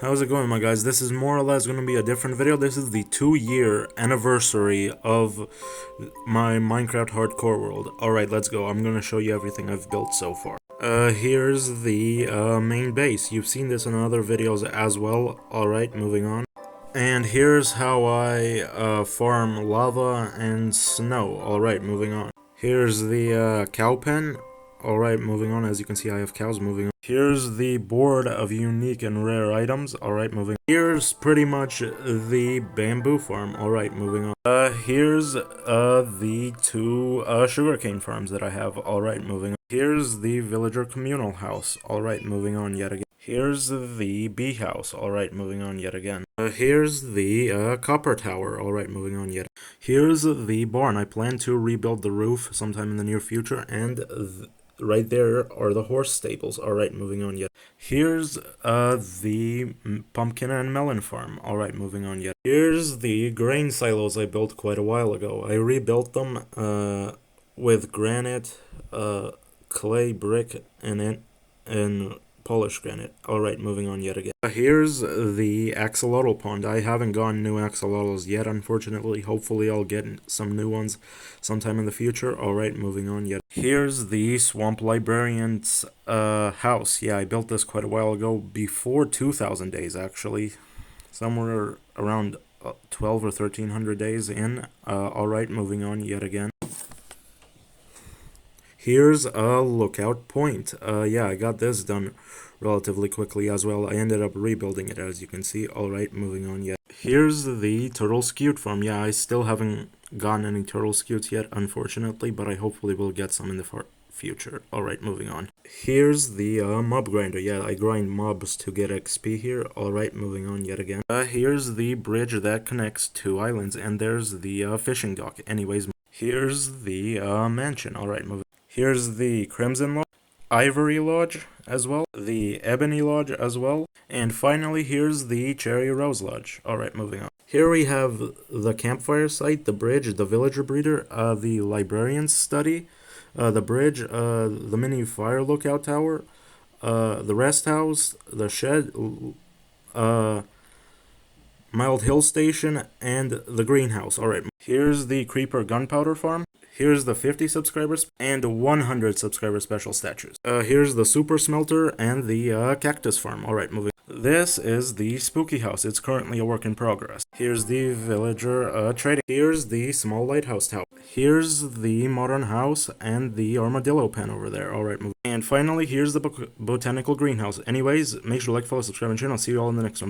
How's it going, my guys? This is more or less going to be a different video. This is the 2-year anniversary of my Minecraft Hardcore world. Alright, let's go. I'm going to show you everything I've built so far. Here's the main base. You've seen this in other videos as well. Alright, moving on. And here's how I farm lava and snow. Alright, moving on. Here's the cow pen. Alright, moving on. As you can see, I have cows. Moving on. Here's the board of unique and rare items. Alright, moving on. Here's pretty much the bamboo farm. Alright, moving on. Here's the two sugarcane farms that I have. Alright, moving on. Here's the villager communal house. Alright, moving on yet again. Here's the bee house. Alright, moving on yet again. Here's the copper tower. Alright, moving on yet. Here's the barn. I plan to rebuild the roof sometime in the near future, and right there are the horse stables. Alright, moving on yet. Here's the pumpkin and melon farm. Alright, moving on yet. Here's the grain silos I built quite a while ago. I rebuilt them with granite, clay, brick, and polished granite. Alright, moving on yet again. Here's the axolotl pond. I haven't gotten new axolotls yet, unfortunately. Hopefully I'll get some new ones sometime in the future. Alright, moving on yet. Here's the swamp librarian's house. Yeah, I built this quite a while ago, before 2000 days actually. Somewhere around 12 or 1300 days in. Alright, moving on yet again. Here's a lookout point. Yeah, I got this done relatively quickly as well. I ended up rebuilding it, as you can see. Alright, moving on yet. Here's the turtle scute farm. Yeah, I still haven't gotten any turtle scutes yet, unfortunately, but I hopefully will get some in the future. Alright, moving on. Here's the mob grinder. Yeah, I grind mobs to get XP here. Alright, moving on yet again. Here's the bridge that connects two islands, and there's the fishing dock. Anyways, here's the mansion. Alright, moving. Here's the Crimson Lodge, Ivory Lodge as well, the Ebony Lodge as well, and finally here's the Cherry Rose Lodge. Alright, moving on. Here we have the campfire site, the bridge, the villager breeder, the librarian's study, the bridge, the mini fire lookout tower, the rest house, the shed, Mild Hill Station, and the greenhouse. Alright, here's the Creeper Gunpowder Farm. Here's the 50 subscribers and 100 subscriber special statues. Here's the super smelter and the cactus farm. Alright, moving. This is the spooky house. It's currently a work in progress. Here's the villager trading. Here's the small lighthouse tower. Here's the modern house and the armadillo pen over there. Alright, moving. And finally, here's the botanical greenhouse. Anyways, make sure to like, follow, subscribe, and channel. See you all in the next one.